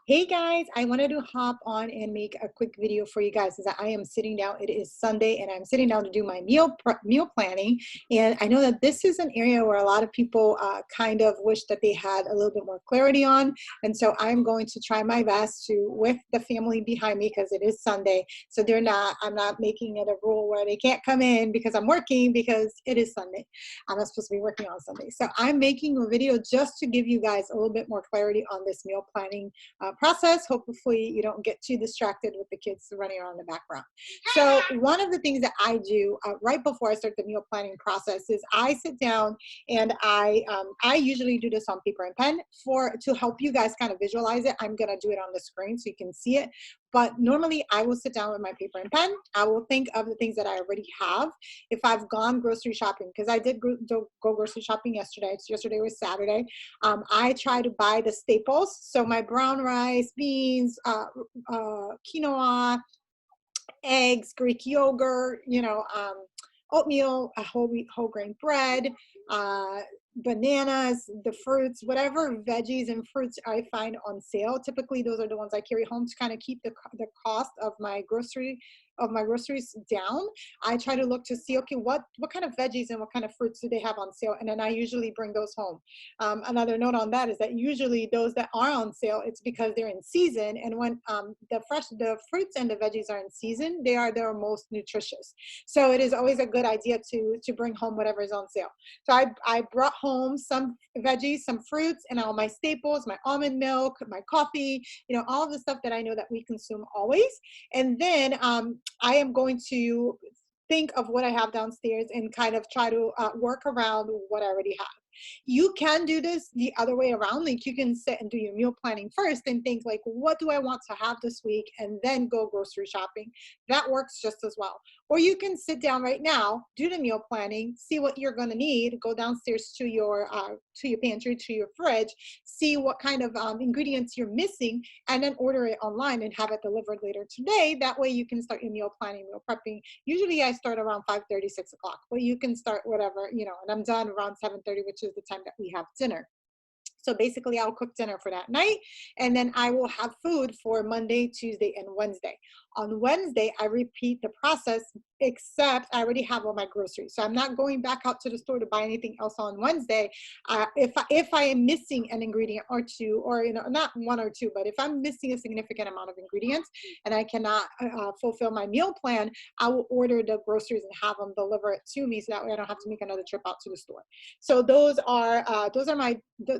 Hey guys, I wanted to hop on and make a quick video for you guys as I am sitting down. It is Sunday and I'm sitting down to do my meal planning. And I know that this is an area where a lot of people kind of wish that they had a little bit more clarity on. And so I'm going to try my best to, with the family behind me, because it is Sunday. So I'm not making it a rule where they can't come in because I'm working because it is Sunday. I'm not supposed to be working on Sunday. So I'm making a video just to give you guys a little bit more clarity on this meal planning process. Hopefully you don't get too distracted with the kids running around in the background. So one of the things that I do right before I start the meal planning process is I sit down and I usually do this on paper and pen to help you guys kind of visualize it. I'm gonna do it on the screen so you can see it. But normally I will sit down with my paper and pen. I will think of the things that I already have. If I've gone grocery shopping, because I did go grocery shopping yesterday. Yesterday was Saturday. I try to buy the staples. So my brown rice, beans, quinoa, eggs, Greek yogurt, oatmeal, whole grain bread, uh, bananas, the fruits, whatever veggies and fruits I find on sale. Typically, those are the ones I carry home to kind of keep the cost of my groceries down. I try to look to see, okay, what kind of veggies and what kind of fruits do they have on sale, and then I usually bring those home. Another note on that is that usually those that are on sale, it's because they're in season, and when the fruits and the veggies are in season, they are their most nutritious. So it is always a good idea to bring home whatever is on sale. So I brought home some veggies, some fruits, and all my staples, my almond milk, my coffee, all of the stuff that I know that we consume always. And then I am going to think of what I have downstairs and kind of try to work around what I already have. You can do this the other way around. Like, you can sit and do your meal planning first and think like, what do I want to have this week, and then go grocery shopping. That works just as well. Or you can sit down right now, do the meal planning, see what you're going to need, go downstairs to your pantry, to your fridge, see what kind of ingredients you're missing, and then order it online and have it delivered later today. That way you can start your meal planning, meal prepping. Usually I start around 5:30, 6 o'clock, but you can start whatever, and I'm done around 7:30, which is the time that we have dinner. So basically, I'll cook dinner for that night, and then I will have food for Monday, Tuesday, and Wednesday. On Wednesday, I repeat the process, except I already have all my groceries. So I'm not going back out to the store to buy anything else on Wednesday. If I am missing an ingredient or two, or not one or two, but if I'm missing a significant amount of ingredients and I cannot fulfill my meal plan, I will order the groceries and have them deliver it to me, so that way I don't have to make another trip out to the store. So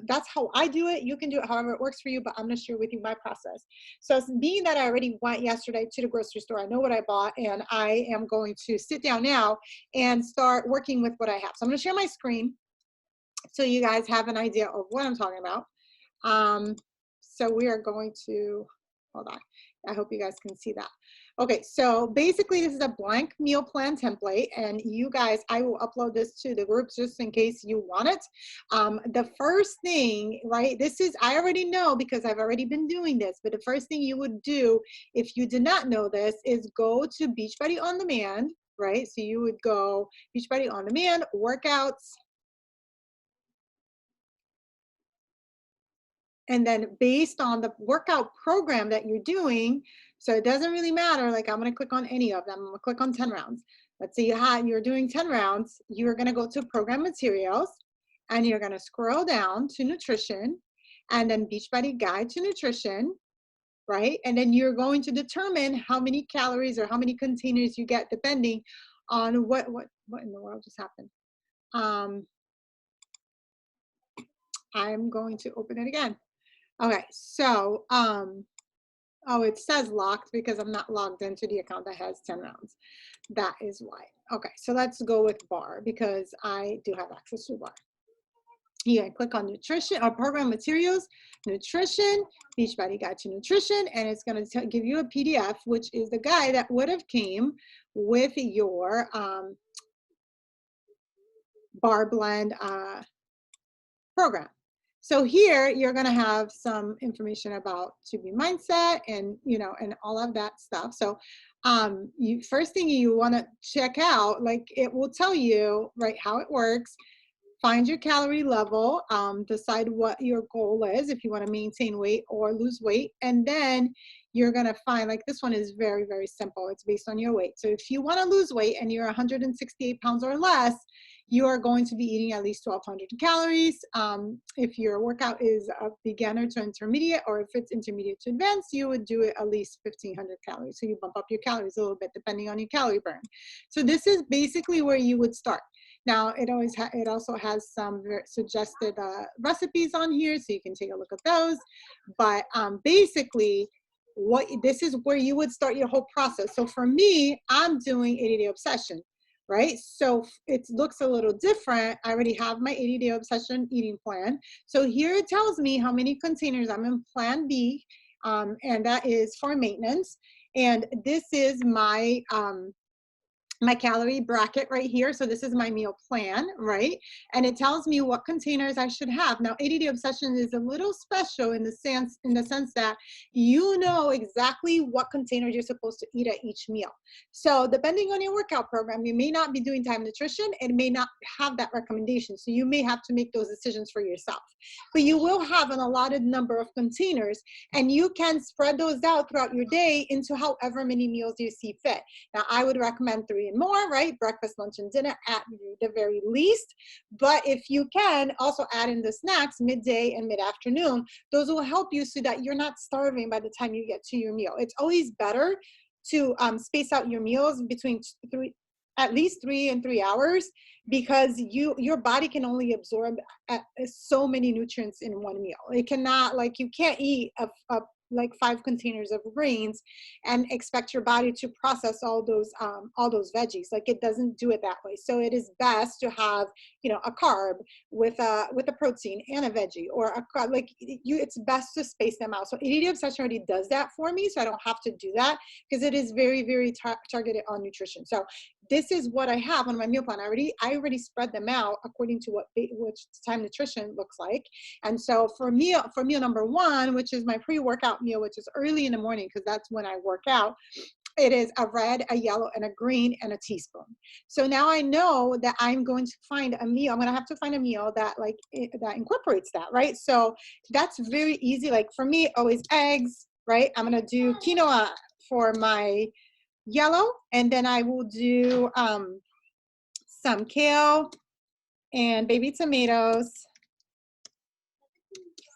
that's how I do it. You can do it however it works for you, but I'm going to share with you my process. So being that I already went yesterday to the grocery store, I know what I bought, and I am going to sit down now and start working with what I have. So I'm going to share my screen so you guys have an idea of what I'm talking about. So we are going to, hold on. I hope you guys can see that. Okay, so basically this is a blank meal plan template, and you guys, I will upload this to the groups just in case you want it. The first thing, right, I already know because I've already been doing this, but the first thing you would do if you did not know this is go to Beachbody On Demand, right? So you would go Beachbody On Demand, workouts, and then based on the workout program that you're doing, so it doesn't really matter, like I'm going to click on any of them. I'm going to click on 10 rounds. Let's say you're doing 10 rounds. You're going to go to program materials, and you're going to scroll down to nutrition, and then Beachbody Guide to Nutrition, right? And then you're going to determine how many calories or how many containers you get depending on what in the world just happened. I'm going to open it again. Okay, so, oh, it says locked because I'm not logged into the account that has 10 rounds. That is why. Okay, so let's go with bar because I do have access to bar. You can click on nutrition or program materials, nutrition, Beachbody Guide to Nutrition, and it's going to give you a PDF, which is the guide that would have came with your bar blend program. So here you're going to have some information about To Be Mindset and and all of that stuff. So first thing you want to check out, like it will tell you right how it works, find your calorie level, decide what your goal is, if you want to maintain weight or lose weight, and then you're going to find, like, this one is very, very simple. It's based on your weight. So if you want to lose weight and you're 168 pounds or less, you are going to be eating at least 1,200 calories. If your workout is a beginner to intermediate, or if it's intermediate to advanced, you would do it at least 1,500 calories. So you bump up your calories a little bit depending on your calorie burn. So this is basically where you would start. Now, it also has some suggested recipes on here, so you can take a look at those. But basically, this is where you would start your whole process. So for me, I'm doing 80-day obsession, right? So it looks a little different. I already have my 80-day obsession eating plan. So here it tells me how many containers I'm in plan B, and that is for maintenance. And this is my calorie bracket right here. So this is my meal plan, right? And it tells me what containers I should have. Now, 80-day obsession is a little special in the sense that you know exactly what containers you're supposed to eat at each meal. So depending on your workout program, you may not be doing time nutrition. It may not have that recommendation. So you may have to make those decisions for yourself. But you will have an allotted number of containers, and you can spread those out throughout your day into however many meals you see fit. Now, I would recommend 3 and more, right? Breakfast, lunch, and dinner at the very least. But if you can, also add in the snacks midday and mid-afternoon. Those will help you so that you're not starving by the time you get to your meal. It's always better to space out your meals between at least 3 and 3 hours, because your body can only absorb so many nutrients in one meal. It cannot, like, you can't eat like 5 containers of grains and expect your body to process all those veggies. Like, it doesn't do it that way. So it is best to have, you know, a carb with a protein and a veggie, or it's best to space them out. So 80-day obsession already does that for me, so I don't have to do that, because it is very, very targeted on nutrition. So this is what I have on my meal plan. I already spread them out according to which time nutrition looks like. And so for meal number 1, which is my pre-workout meal, which is early in the morning because that's when I work out, it is a red, a yellow, and a green, and a teaspoon. So now I know that I'm going to find a meal. I'm going to have to find a meal that that incorporates that, right? So that's very easy. Like for me, always eggs, right? I'm going to do quinoa for my yellow, and then I will do some kale and baby tomatoes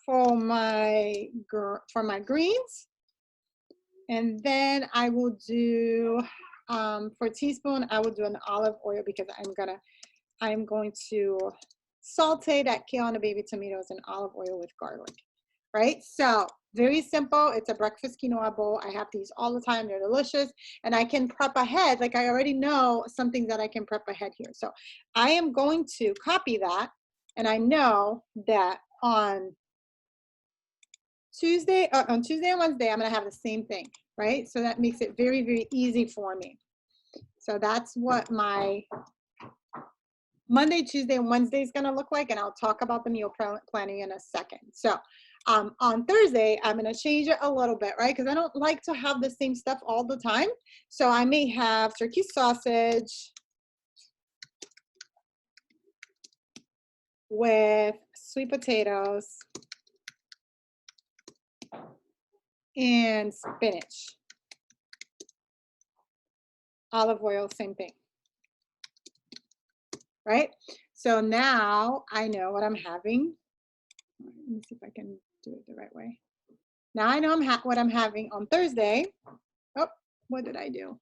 for my greens. And then I will do for teaspoon, I will do an olive oil, because I'm going to saute that kale and the baby tomatoes in olive oil with garlic, right? So very simple. It's a breakfast quinoa bowl. I have these all the time. They're delicious. And I can prep ahead. Like, I already know something that I can prep ahead here. So I am going to copy that. And I know that on Tuesday and Wednesday, I'm going to have the same thing, right? So that makes it very, very easy for me. So that's what my Monday, Tuesday, and Wednesday is going to look like. And I'll talk about the meal planning in a second. So on Thursday, I'm going to change it a little bit, right? Because I don't like to have the same stuff all the time. So I may have turkey sausage with sweet potatoes and spinach. Olive oil, same thing, right? So now I know what I'm having. Let me see if I can do it the right way. Now I know what I'm having on Thursday. Oh, what did I do?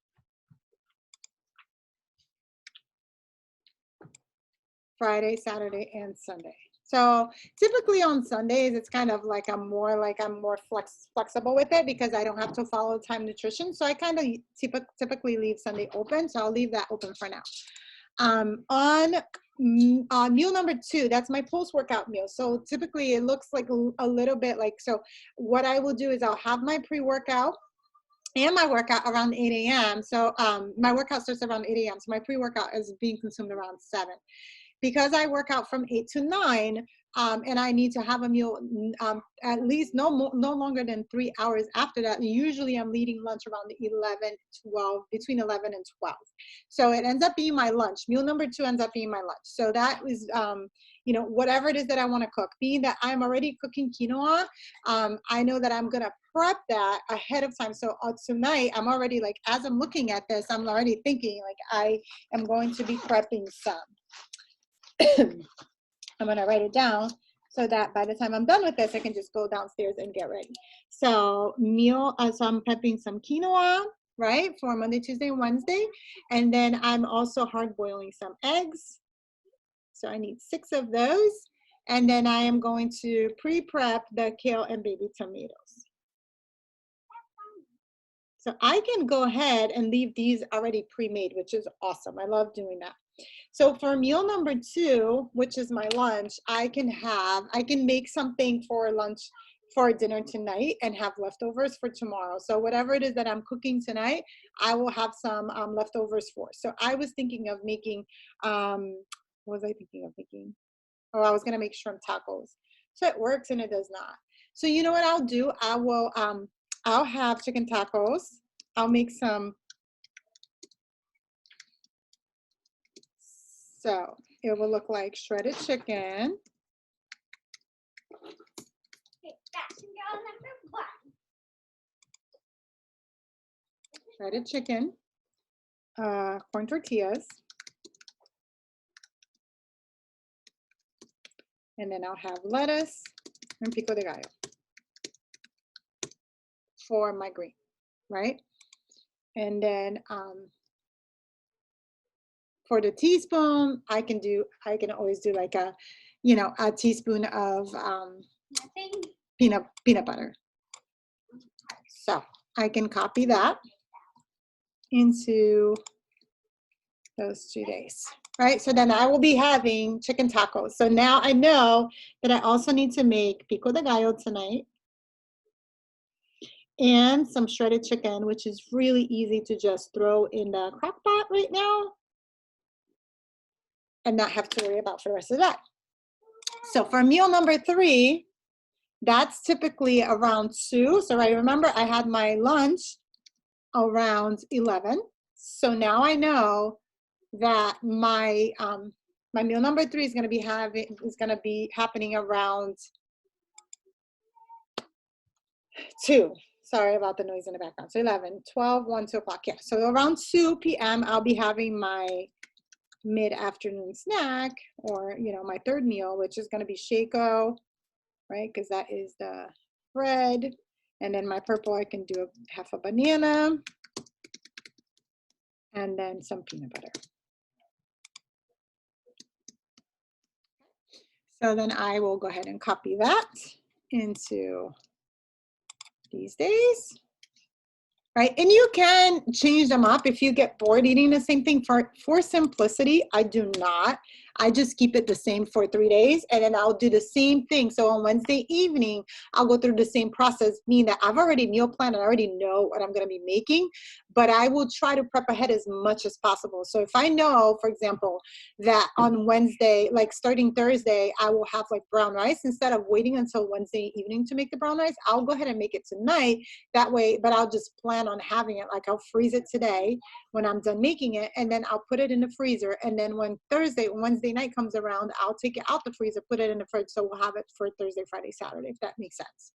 Friday, Saturday, and Sunday. So typically on Sundays, it's kind of like I'm more flexible with it, because I don't have to follow time nutrition. So I kind of typically leave Sunday open. So I'll leave that open for now. On meal number 2, that's my post-workout meal. So typically it looks like a little bit like, so what I will do is I'll have my pre-workout and my workout around 8 a.m. So my workout starts around 8 a.m. So my pre-workout is being consumed around 7. Because I work out from 8 to 9, and I need to have a meal at least no longer than 3 hours after that. Usually I'm eating lunch around 11, 12, between 11 and 12. So it ends up being my lunch. Meal number 2 ends up being my lunch. So that is, you know, whatever it is that I want to cook. Being that I'm already cooking quinoa, I know that I'm going to prep that ahead of time. So tonight, I'm already like, as I'm looking at this, I'm already thinking like I am going to be prepping some. I'm going to write it down so that by the time I'm done with this, I can just go downstairs and get ready. So so I'm prepping some quinoa, right, for Monday, Tuesday, and Wednesday. And then I'm also hard boiling some eggs. So I need 6 of those. And then I am going to pre-prep the kale and baby tomatoes. So I can go ahead and leave these already pre-made, which is awesome. I love doing that. So for meal number 2, which is my lunch, I can make something for lunch for dinner tonight and have leftovers for tomorrow. So whatever it is that I'm cooking tonight, I will have some leftovers for. So I was thinking of making, what was I thinking of making? Oh, I was gonna make shrimp tacos. So it works and it does not. So you know what I'll do? I'll have chicken tacos. I'll make some. So it will look like shredded chicken. Shredded chicken, corn tortillas, and then I'll have lettuce and pico de gallo for my green, right? And then for the teaspoon, I can always do like a, you know, a teaspoon of peanut butter. So I can copy that into those 2 days, right? So then I will be having chicken tacos. So now I know that I also need to make pico de gallo tonight and some shredded chicken, which is really easy to just throw in the crock pot right now and not have to worry about for the rest of the day. So for meal number 3, that's typically around 2. So I remember I had my lunch around 11. So now I know that my my meal number 3 is going to be happening around 2. Sorry about the noise in the background. So 11, 12, 1, 2 o'clock. Yeah. So around 2 p.m. I'll be having my mid-afternoon snack, or, you know, my 3rd meal, which is going to be Shako, right? Because that is the bread. And then my purple, I can do half a banana and then some peanut butter. So then I will go ahead and copy that into these days, right? And you can change them up if you get bored eating the same thing. For simplicity, I do not. I just keep it the same for 3 days, and then I'll do the same thing. So on Wednesday evening, I'll go through the same process, meaning that I've already meal planned and I already know what I'm going to be making, but I will try to prep ahead as much as possible. So if I know, for example, that on Wednesday, like starting Thursday, I will have like brown rice, instead of waiting until Wednesday evening to make the brown rice, I'll go ahead and make it tonight. That way, but I'll just plan on having it, like I'll freeze it today when I'm done making it, and then I'll put it in the freezer. And then when Wednesday night comes around, I'll take it out the freezer, put it in the fridge, so we'll have it for Thursday, Friday, Saturday, if that makes sense.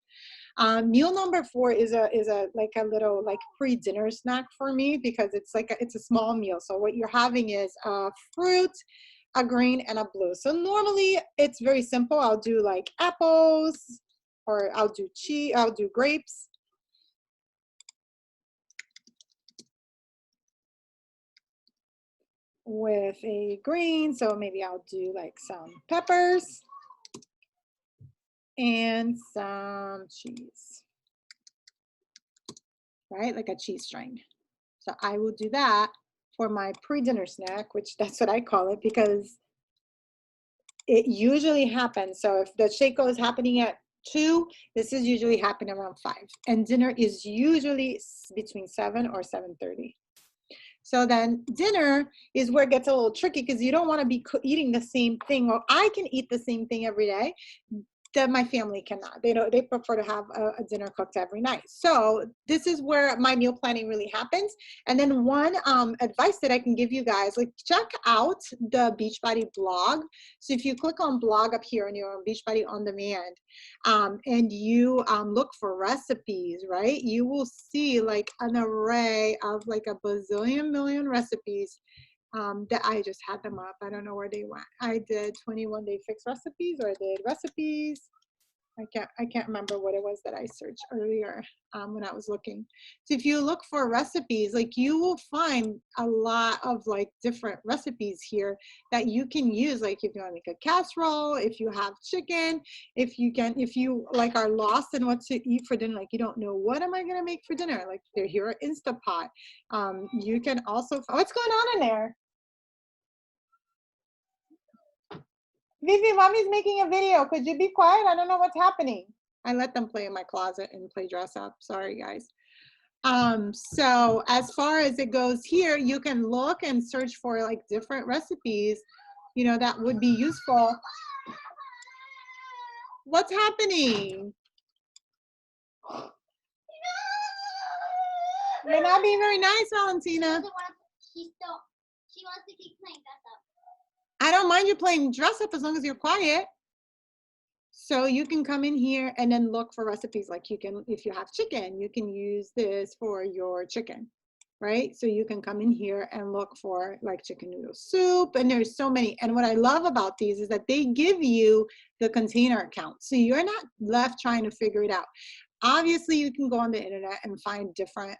Meal number 4 is a like a little like pre-dinner snack for me, because it's a small meal. So what you're having is a fruit, a green, and a blue. So normally it's very simple. I'll do like apples, or I'll do grapes. With a green, so maybe I'll do like some peppers and some cheese, right? Like a cheese string. So I will do that for my pre-dinner snack, which that's what I call it, because it usually happens. So if the Shako is happening at 2, this is usually happening around 5. And dinner is usually between 7 or 7:30. So then dinner is where it gets a little tricky because you don't want to be eating the same thing. Well, I can eat the same thing every day that my family cannot. They prefer to have a dinner cooked every night. So this is where my meal planning really happens. And then one advice that I can give you guys, like check out the Beachbody blog. So if you click on blog up here and you're on Beachbody on demand, and you look for recipes, right? You will see like an array of like a bazillion million recipes that I just had them up. I don't know where they went. I did 21 day fix recipes, or I did recipes. I can't remember what it was that I searched earlier when I was looking. So if you look for recipes, like you will find a lot of like different recipes here that you can use. Like if you want to make a casserole, if you have chicken, if you like are lost in what to eat for dinner, like you don't know what am I going to make for dinner, like they're here at Instapot. You can also, what's going on in there? Vivi, mommy's making a video. Could you be quiet? I don't know what's happening. I let them play in my closet and play dress up. Sorry, guys. So as far as it goes here, you can look and search for like different recipes, you know, that would be useful. What's happening? You're not being very nice, Valentina. She wants to keep playing dress up. I don't mind you playing dress up as long as you're quiet. So you can come in here and then look for recipes. Like you can, if you have chicken, you can use this for your chicken, right? So you can come in here and look for like chicken noodle soup, and there's so many. And what I love about these is that they give you the container account. So you're not left trying to figure it out. Obviously, you can go on the internet and find different,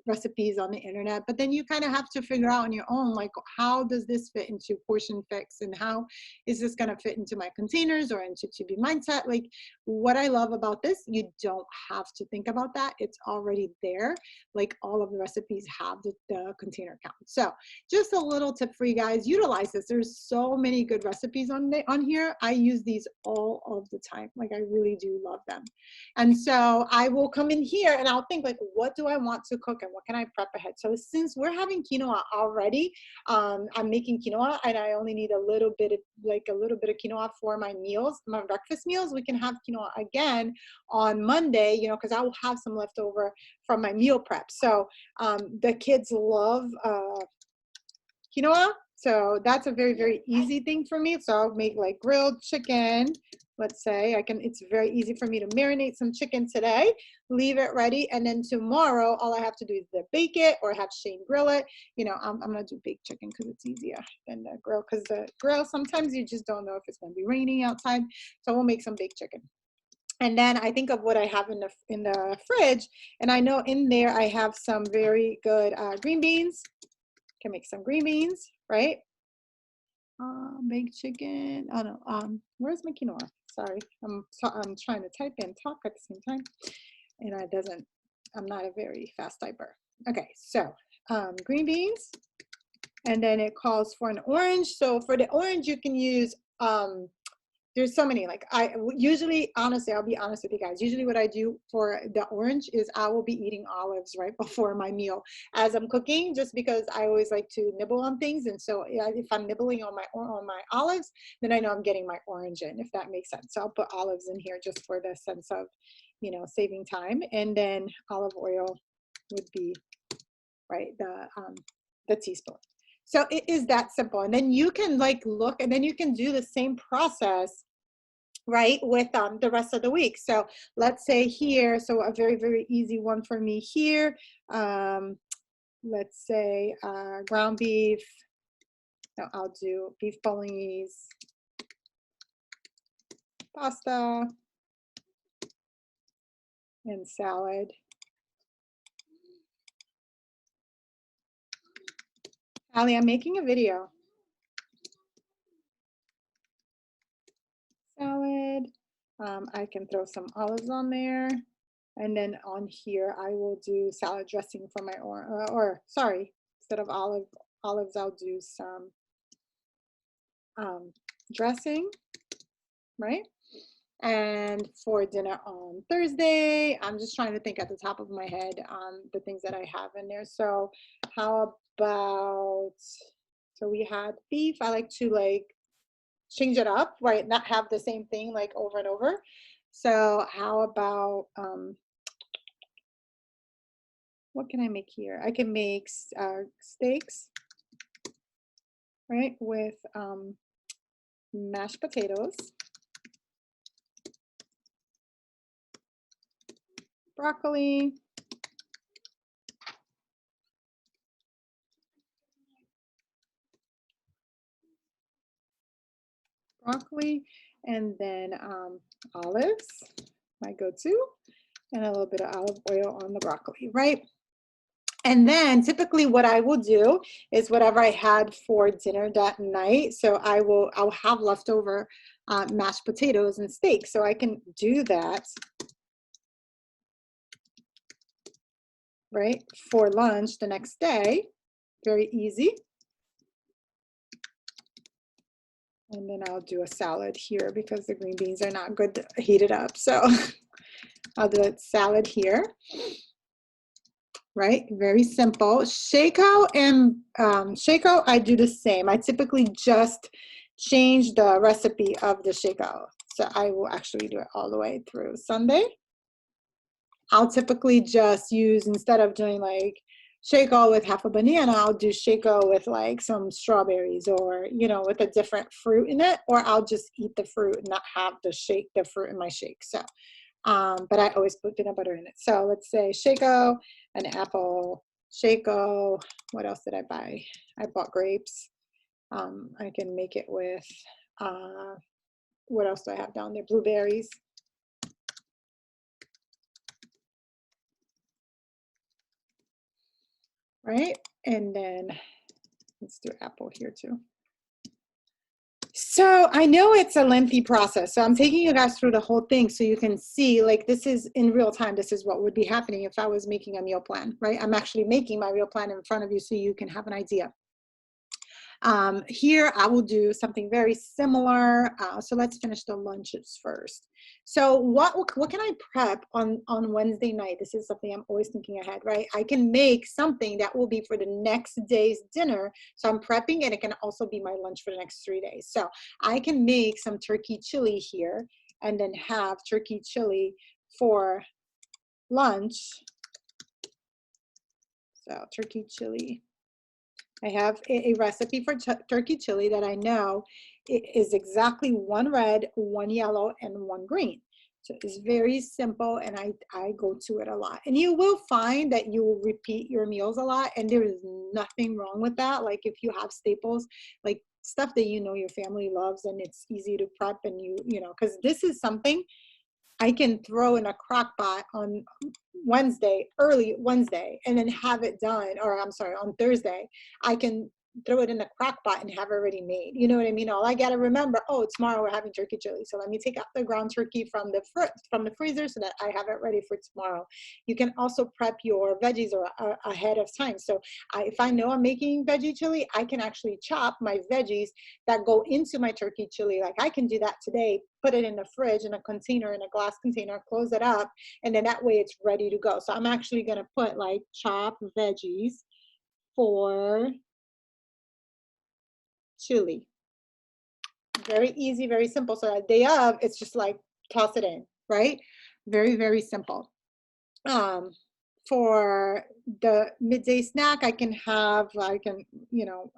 recipes on the internet, but then you kind of have to figure out on your own, like, how does this fit into Portion Fix, and how is this going to fit into my containers or into To Be Mindset? Like, what I love about this, you don't have to think about that. It's already there. Like, all of the recipes have the container count. So just a little tip for you guys, utilize this. There's so many good recipes on here. I use these all of the time. Like, I really do love them. And so I will come in here and I'll think like, what do I want to cook and what can I prep ahead? So since we're having quinoa already, I'm making quinoa and I only need a little bit of quinoa for my meals, my breakfast meals. We can have quinoa again on Monday, you know, because I will have some leftover from my meal prep. So the kids love quinoa. So that's a very, very easy thing for me. So I'll make like grilled chicken. Let's say it's very easy for me to marinate some chicken today, leave it ready. And then tomorrow, all I have to do is either bake it or have Shane grill it. You know, I'm going to do baked chicken because it's easier than the grill, because the grill, sometimes you just don't know if it's going to be raining outside. So we'll make some baked chicken. And then I think of what I have in the fridge, and I know in there I have some very good green beans. Can make some green beans, right? Baked chicken. Oh no. Where's my quinoa? Sorry, I'm trying to type and talk at the same time, and I'm not a very fast typer. Okay, so green beans, and then it calls for an orange. So for the orange, you can use there's so many. Like I usually, honestly, I'll be honest with you guys. Usually what I do for the orange is I will be eating olives right before my meal as I'm cooking, just because I always like to nibble on things. And so if I'm nibbling on my olives, then I know I'm getting my orange in, if that makes sense. So I'll put olives in here just for the sense of, you know, saving time. And then olive oil would be, right, the teaspoon. So it is that simple. And then you can like look, and then you can do the same process, right, with the rest of the week. So let's say here, so a very, very easy one for me here. Let's say ground beef. No, I'll do beef bolognese, pasta, and salad. Ali, I'm making a video. Salad. I can throw some olives on there. And then on here, I will do salad dressing for my, sorry, instead of olives, I'll do some dressing, right? And for dinner on Thursday, I'm just trying to think at the top of my head the things that I have in there. So how about, so we had beef. I like to like change it up, right? Not have the same thing like over and over. So how about, what can I make here? I can make steaks, right? With mashed potatoes, broccoli, and then olives, my go-to, and a little bit of olive oil on the broccoli, right? And then typically what I will do is whatever I had for dinner that night. So I'll have leftover mashed potatoes and steak. So I can do that, right, for lunch the next day. Very easy. And then I'll do a salad here because the green beans are not good heated up. So I'll do a salad here. Right? Very simple. Shakeout and shakeout, I do the same. I typically just change the recipe of the shakeout. So I will actually do it all the way through Sunday. I'll typically just use, instead of doing like shakeout with half a banana, I'll do shakeout with like some strawberries or, you know, with a different fruit in it, or I'll just eat the fruit and not have the fruit in my shake. So but I always put peanut butter in it. So let's say Shaco, an apple, Shaco. What else did I buy? I bought grapes. I can make it with, what else do I have down there? Blueberries. Right? And then let's do apple here too. So I know it's a lengthy process. So I'm taking you guys through the whole thing so you can see, like, this is in real time. This is what would be happening if I was making a meal plan, right? I'm actually making my meal plan in front of you so you can have an idea. Here I will do something very similar. So let's finish the lunches first. So what can I prep on Wednesday night? This is something I'm always thinking ahead, right? I can make something that will be for the next day's dinner. So I'm prepping, and it can also be my lunch for the next 3 days. So I can make some turkey chili here and then have turkey chili for lunch. So turkey chili. I have a recipe for turkey chili that I know it is exactly 1 red, 1 yellow, and 1 green. So it's very simple, and I go to it a lot. And you will find that you will repeat your meals a lot, and there is nothing wrong with that. Like if you have staples, like stuff that you know your family loves and it's easy to prep, and you know, because this is something I can throw in a crock pot on early Wednesday, and then have it done, or I'm sorry, on Thursday. I can throw it in the crock pot and have it already made. You know what I mean? All I got to remember, oh, tomorrow we're having turkey chili. So let me take out the ground turkey from the freezer so that I have it ready for tomorrow. You can also prep your veggies ahead of time. So if I know I'm making veggie chili, I can actually chop my veggies that go into my turkey chili. Like I can do that today, put it in the fridge in a container, in a glass container, close it up, and then that way it's ready to go. So I'm actually going to put like chopped veggies for chili. Very easy, very simple. So that day of, it's just like toss it in, right? Very, very simple. For the midday snack, I can, you know,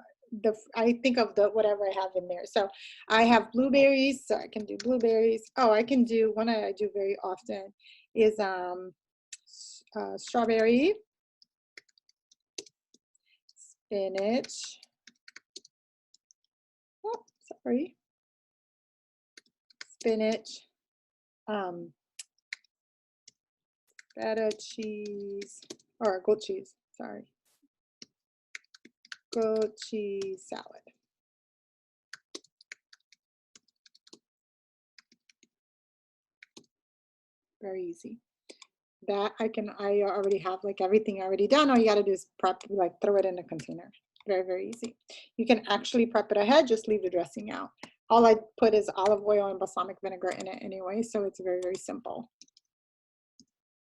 I think of the whatever I have in there. So I have blueberries, so I can do blueberries. Oh, I can do one I do very often is strawberry, spinach. Oh, sorry. Spinach, feta cheese, or goat cheese, sorry. Goat cheese salad. Very easy. That I already have like everything already done. All you gotta do is prep, like throw it in a container. Very, very easy. You can actually prep it ahead, just leave the dressing out. all I put is olive oil and balsamic vinegar in it anyway, so it's very, very simple.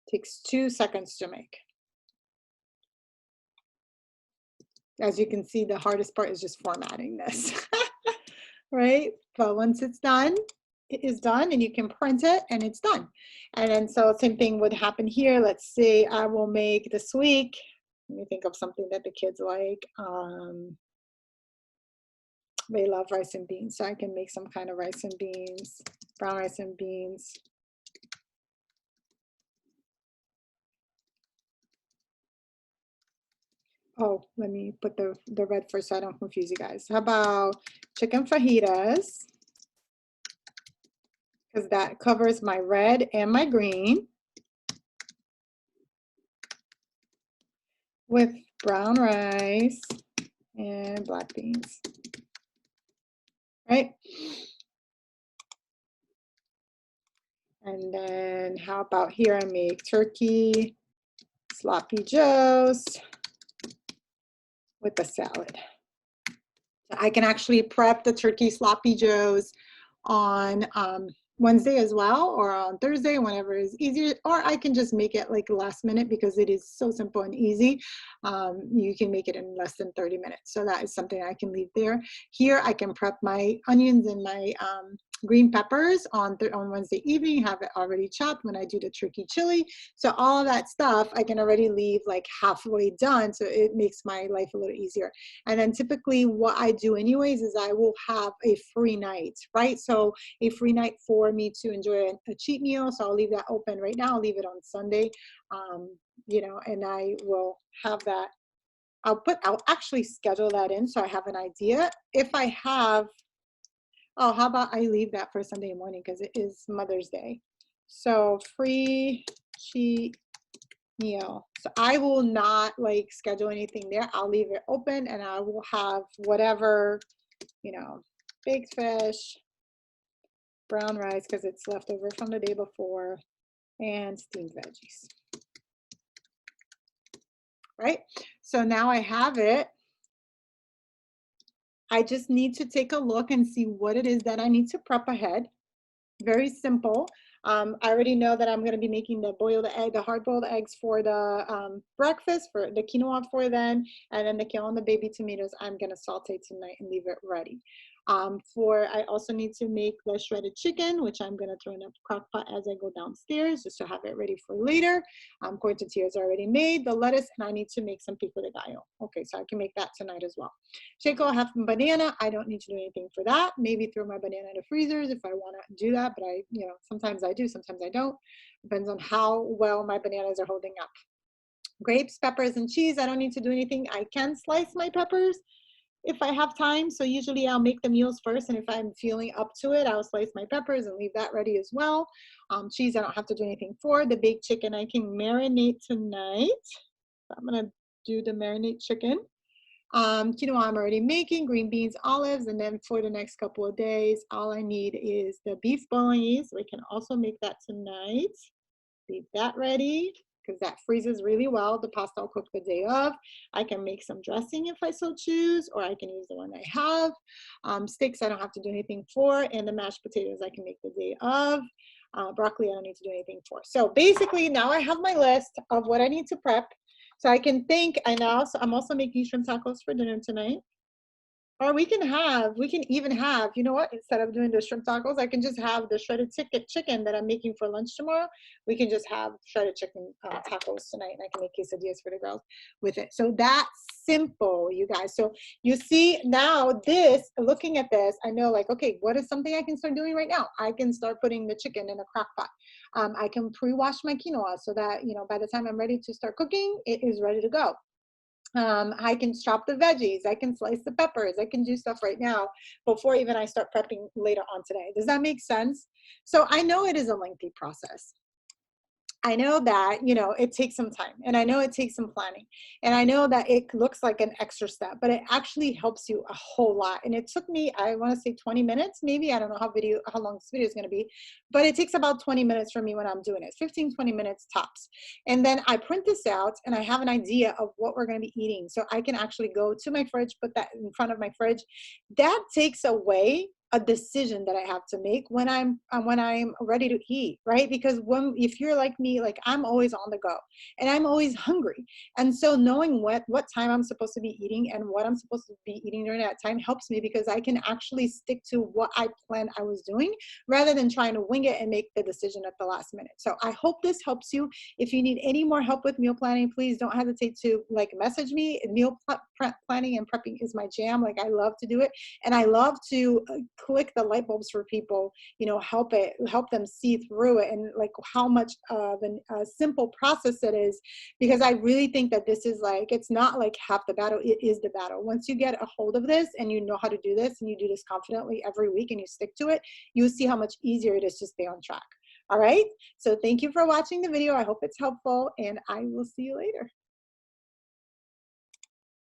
Takes 2 seconds to make. As you can see, the hardest part is just formatting this, right? But once it's done, it is done, and you can print it and it's done. And then so same thing would happen here. Let's say I will make this week, let me think of something that the kids like. They love rice and beans, so I can make some kind of rice and beans, brown rice and beans. Oh, let me put the red first so I don't confuse you guys. How about chicken fajitas? Because that covers my red and my green. With brown rice and black beans. Right? And then how about here I make turkey sloppy joes with a salad. I can actually prep the turkey sloppy joes on Wednesday as well, or on Thursday, whenever is easier, or I can just make it like last minute because it is so simple and easy. You can make it in less than 30 minutes. So that is something I can leave there. Here I can prep my onions and my green peppers on Wednesday evening, have it already chopped when I do the turkey chili. So all of that stuff I can already leave like halfway done, so it makes my life a little easier. And then typically what I do anyways is I will have a free night, right? So a free night for me to enjoy a cheat meal. So I'll leave that open right now. I'll leave it on Sunday, you know, and I will have that. I'll actually schedule that in so I have an idea. If I have, oh, how about I leave that for Sunday morning because it is Mother's Day. So free cheat meal. So I will not like schedule anything there. I'll leave it open and I will have whatever, you know, baked fish, brown rice because it's left over from the day before, and steamed veggies. Right? So now I have it. I just need to take a look and see what it is that I need to prep ahead. Very simple. I already know that I'm going to be making the boiled egg, the hard-boiled eggs for the breakfast, for the quinoa for then, and then the kale and the baby tomatoes I'm going to saute tonight and leave it ready. I also need to make the shredded chicken, which I'm going to throw in a crock pot as I go downstairs just to have it ready for later. Corn tortillas are already made, the lettuce, and I need to make some pico de gallo. Okay, so I can make that tonight as well. Shake a half a banana. I don't need to do anything for that. Maybe throw my banana in the freezers if I want to do that, but you know, sometimes I do, sometimes I don't. Depends on how well my bananas are holding up. Grapes, peppers, and cheese. I don't need to do anything. I can slice my peppers if I have time. So usually I'll make the meals first, and if I'm feeling up to it, I'll slice my peppers and leave that ready as well. Cheese, I don't have to do anything for. The baked chicken, I can marinate tonight. So I'm gonna do the marinate chicken. Quinoa I'm already making, green beans, olives, and then for the next couple of days, all I need is the beef bolognese. We can also make that tonight. Leave that ready because that freezes really well. The pasta I'll cook the day of. I can make some dressing if I so choose, or I can use the one I have. Steaks I don't have to do anything for, and the mashed potatoes I can make the day of. Broccoli I don't need to do anything for. So basically now I have my list of what I need to prep. So I can think, and also I'm also making shrimp tacos for dinner tonight. Or we can even have, you know what, instead of doing the shrimp tacos, I can just have the shredded chicken that I'm making for lunch tomorrow. We can just have shredded chicken tacos tonight, and I can make quesadillas for the girls with it. So that's simple, you guys. So you see now this, looking at this, I know like, okay, what is something I can start doing right now? I can start putting the chicken in a crock pot. I can pre-wash my quinoa so that, you know, by the time I'm ready to start cooking, it is ready to go. I can chop the veggies, I can slice the peppers, I can do stuff right now before even I start prepping later on today. Does that make sense? So I know it is a lengthy process. I know that, you know, it takes some time, and I know it takes some planning, and I know that it looks like an extra step, but it actually helps you a whole lot. And it took me, I want to say 20 minutes, maybe. I don't know how long this video is going to be, but it takes about 20 minutes for me when I'm doing it, 15, 20 minutes tops. And then I print this out and I have an idea of what we're going to be eating. So I can actually go to my fridge, put that in front of my fridge. That takes away a decision that I have to make when I'm ready to eat, right? Because when if you're like me, like I'm always on the go and I'm always hungry. And so knowing what time I'm supposed to be eating and what I'm supposed to be eating during that time helps me because I can actually stick to what I planned I was doing rather than trying to wing it and make the decision at the last minute. So I hope this helps you. If you need any more help with meal planning, please don't hesitate to like message me. Planning and prepping is my jam. Like I love to do it. And I love to click the light bulbs for people, help them see through it and like how much of a simple process it is, because I really think that this is like, it's not like half the battle, it is the battle. Once you get a hold of this and you know how to do this and you do this confidently every week and you stick to it, you'll see how much easier it is to stay on track. All right. So thank you for watching the video. I hope it's helpful and I will see you later.